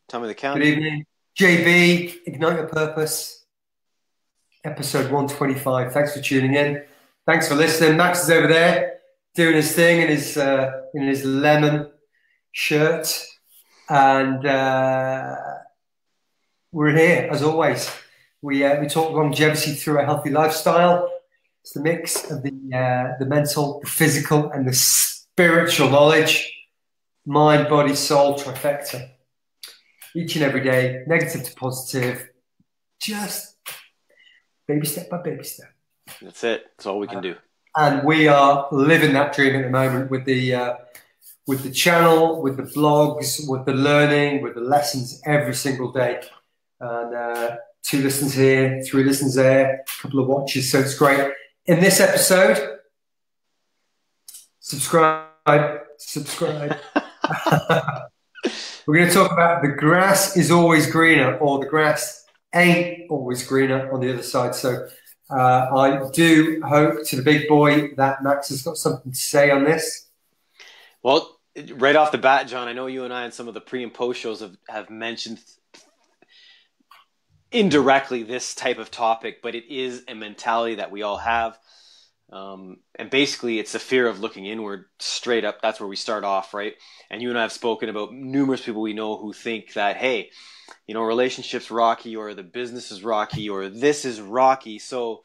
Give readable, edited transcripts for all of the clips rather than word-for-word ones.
Tell me the count. Good evening. JB, Ignite Your Purpose, episode 125. Thanks for tuning in. Thanks for listening. Max is over there doing his thing in his lemon shirt. And we're here, as always. We talk longevity through a healthy lifestyle. It's the mix of the mental, the physical, and the spiritual knowledge. Mind, body, soul, trifecta. Each and every day, negative to positive, just baby step by baby step. That's it. That's all we can do. And we are living that dream at the moment with the channel, with the blogs, with the learning, with the lessons every single day. And 2 listens here, 3 listens there, a couple of watches. So it's great. In this episode, subscribe. We're going to talk about the grass is always greener, or the grass ain't always greener on the other side. So I do hope, to the big boy, that Max has got something to say on this. Well, right off the bat, John, I know you and I in some of the pre and post shows have mentioned indirectly this type of topic, but it is a mentality that we all have. And basically it's the fear of looking inward straight up. That's where we start off, right? And you and I have spoken about numerous people we know who think that, hey, you know, relationships rocky, or the business is rocky, or this is rocky, so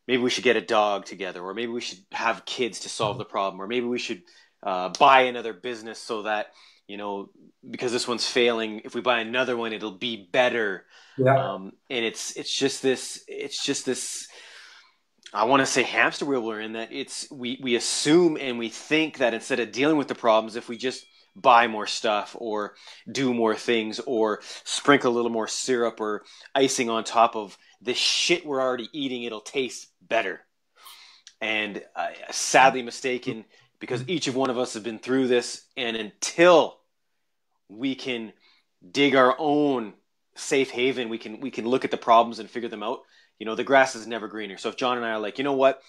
maybe we should get a dog together, or maybe we should have kids to solve the problem, or maybe we should buy another business so that, you know, because this one's failing, if we buy another one, it'll be better. Yeah. And it's just this, I want to say hamster wheel we're in, that we assume and we think that instead of dealing with the problems, if we just buy more stuff or do more things or sprinkle a little more syrup or icing on top of the shit we're already eating, it'll taste better. And sadly mistaken, because each of one of us have been through this, and until we can dig our own safe haven, we can look at the problems and figure them out. You know, the grass is never greener. So if John and I are like, you know what,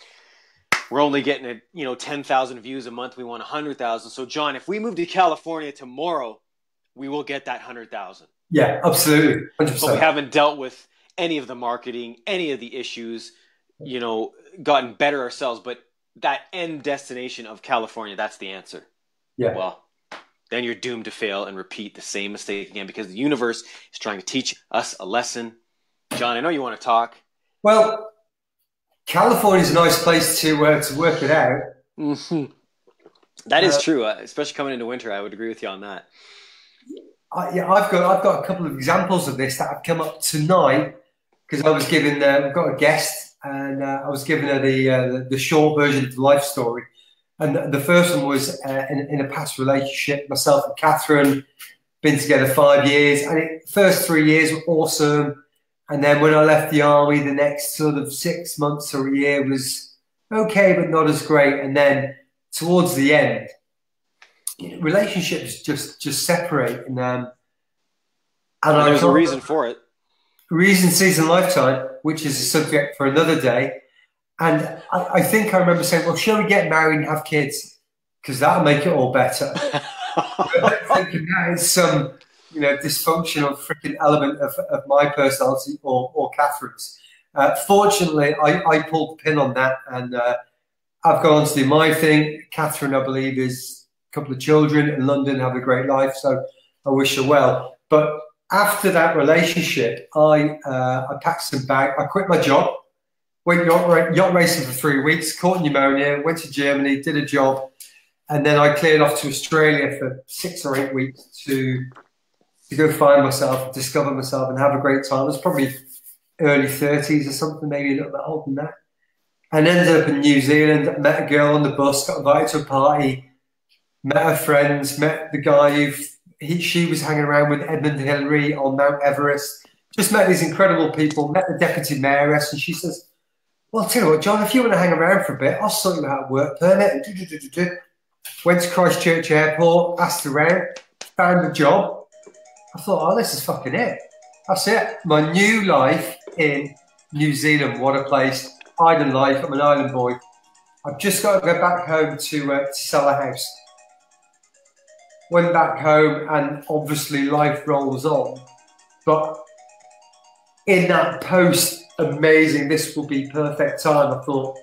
we're only getting 10,000 views a month, we want 100,000. So John, if we move to California tomorrow, we will get that 100,000. Yeah, absolutely. 100%. But we haven't dealt with any of the marketing, any of the issues, you know, gotten better ourselves. But that end destination of California, that's the answer. Yeah. Well, then you're doomed to fail and repeat the same mistake again, because the universe is trying to teach us a lesson. John, I know you want to talk. Well, California is a nice place to work it out. Mm-hmm. That is true, especially coming into winter. I would agree with you on that. I've got a couple of examples of this that have come up tonight, because I was given we've got a guest, and I was giving her the short version of the life story. And the first one was in a past relationship. Myself and Catherine been together 5 years, and the first 3 years were awesome. And then when I left the army, the next sort of 6 months or a year was okay, but not as great. And then towards the end, relationships just separate. And there's a reason for it. Reason, season, lifetime, which is a subject for another day. And I think I remember saying, well, shall we get married and have kids? Because that'll make it all better. I'm thinking that is some, dysfunctional freaking element of my personality or Catherine's. Fortunately, I pulled the pin on that, and I've gone on to do my thing. Catherine, I believe, is a couple of children in London, have a great life, so I wish her well. But after that relationship, I packed some bag. I quit my job, went yacht racing for 3 weeks, caught pneumonia, went to Germany, did a job, and then I cleared off to Australia for 6 or 8 weeks to go find myself, discover myself, and have a great time. I was probably early 30s or something, maybe a little bit older than that. And ended up in New Zealand, met a girl on the bus, got invited to a party, met her friends, met the guy she was hanging around with, Edmund Hillary on Mount Everest. Just met these incredible people, met the deputy mayoress, and she says, well, I'll tell you what, John, if you want to hang around for a bit, I'll sort you out a work permit. Went to Christchurch Airport, asked around, found a job. I thought, oh, this is fucking it. That's it. My new life in New Zealand. What a place. Island life. I'm an island boy. I've just got to go back home to sell a house. went back home, and obviously life rolls on. But in that post amazing, this will be perfect time, I thought,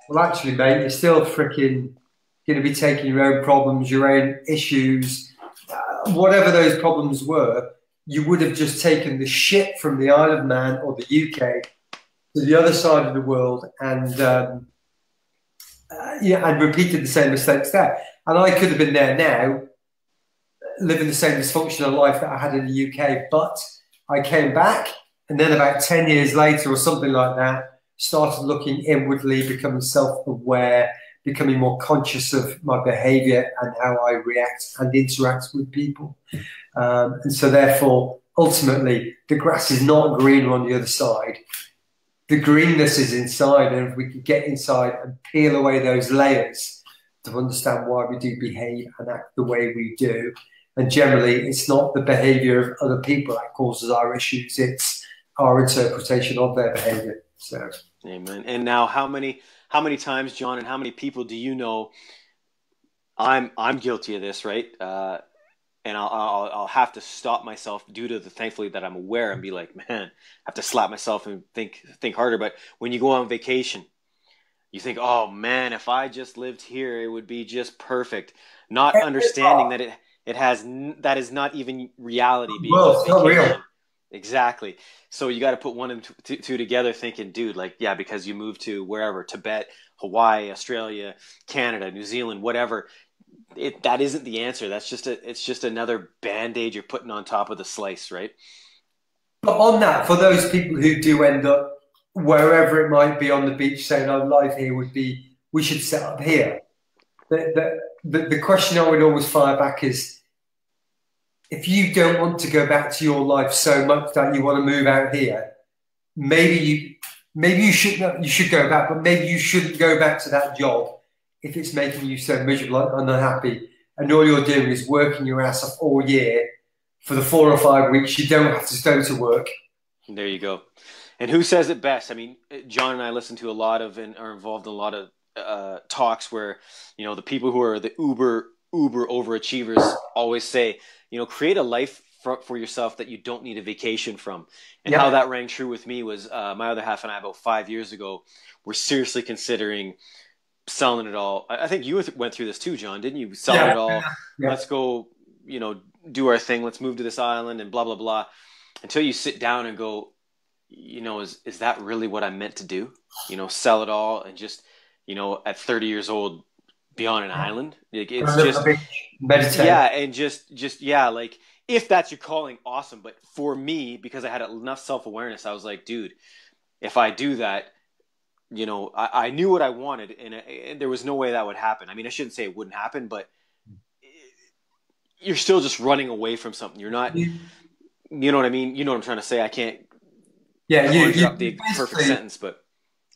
well, actually, mate, you're still freaking going to be taking your own problems, your own issues, whatever those problems were. You would have just taken the shit from the Isle of Man or the UK to the other side of the world, and yeah, and repeated the same mistakes there. And I could have been there now, living the same dysfunctional life that I had in the UK, but I came back, and then about 10 years later or something like that, started looking inwardly, becoming self-aware, becoming more conscious of my behavior and how I react and interact with people. And so therefore, ultimately, the grass is not greener on the other side. The greenness is inside, and if we could get inside and peel away those layers to understand why we do behave and act the way we do. And generally, it's not the behavior of other people that causes our issues, it's our interpretation of their behavior. So, amen. And now, how many times, John, and how many people do you know? I'm guilty of this, right? And I'll have to stop myself due to the thankfully that I'm aware and be like, man, I have to slap myself and think harder. But when you go on vacation, you think, oh man, if I just lived here, it would be just perfect. Not understanding that that is not even reality being well, it's not real. Exactly. So you got to put one and two together, thinking, dude, like, yeah, because you moved to wherever, Tibet, Hawaii, Australia, Canada, New Zealand, whatever. That isn't the answer. It's just another band-aid you're putting on top of the slice, right? But on that, for those people who do end up wherever it might be on the beach saying, our life here would be, we should set up here. The question I would always fire back is, if you don't want to go back to your life so much that you want to move out here, maybe you should go back, but maybe you shouldn't go back to that job if it's making you so miserable and unhappy, and all you're doing is working your ass off all year for the 4 or 5 weeks you don't have to go to work. There you go. And who says it best? I mean, John and I listen to a lot of and are involved in a lot of talks where, you know, the people who are the uber overachievers always say, you know, create a life for yourself that you don't need a vacation from. And how that rang true with me was my other half and I, about 5 years ago, were seriously considering selling it all. I think you went through this too, John, didn't you? Selling it all. Yeah. Let's go, you know, do our thing. Let's move to this island and blah, blah, blah. Until you sit down and go, you know, is that really what I'm meant to do? You know, sell it all and just, you know, at 30 years old, be on an island. Like, it's just meditate. Yeah, and just yeah, like if that's your calling, awesome. But for me, because I had enough self-awareness, I was like, dude, if I do that, you know, I knew what I wanted, and there was no way that would happen. I mean, I shouldn't say it wouldn't happen, but you're still just running away from something. You're not, you know what I mean? You know what I'm trying to say? I can't conjure up the perfect sentence, but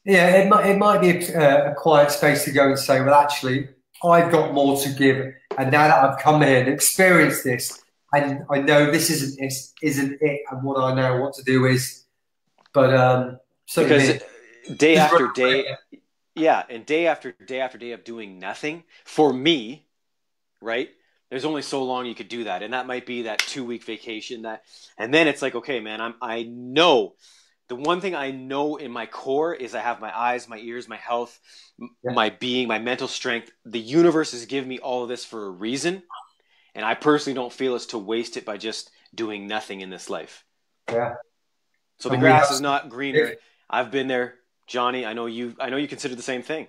yeah, it might be a quiet space to go and say, well, actually, I've got more to give, and now that I've come here and experienced this, and I know this isn't it, and what I now want to do is, but because day after day, yeah, and day after day after day of doing nothing, for me, right? There's only so long you could do that, and that might be that 2-week vacation. And then it's like, okay, man, I know. The one thing I know in my core is I have my eyes, my ears, my health, my being, my mental strength. The universe has given me all of this for a reason, and I personally don't feel it's to waste it by just doing nothing in this life. Yeah. So the grass is not greener. I've been there, Johnny. I know you consider the same thing.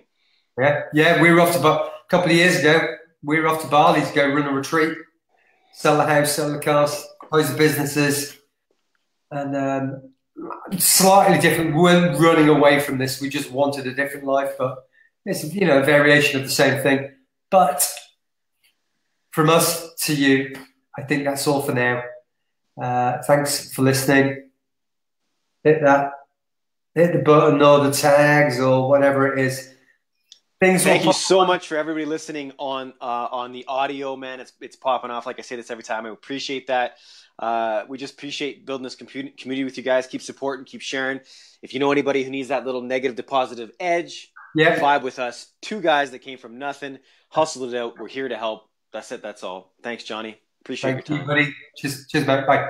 Yeah. We were off to a couple of years ago. We were off to Bali to go run a retreat, sell the house, sell the cars, close the businesses, and slightly different. We weren't running away from this. We just wanted a different life, but it's, you know, a variation of the same thing. But from us to you, I think that's all for now. Thanks for listening. Hit the button or the tags or whatever it is. Thank you so much for everybody listening on the audio, man. It's popping off. Like I say this every time. I appreciate that. We just appreciate building this community with you guys. Keep supporting, keep sharing. If you know anybody who needs that little negative to positive edge, vibe with us. 2 guys that came from nothing, hustled it out. We're here to help. That's it. That's all. Thanks, Johnny. Appreciate your Thank you, time. buddy. Cheers, mate. Bye.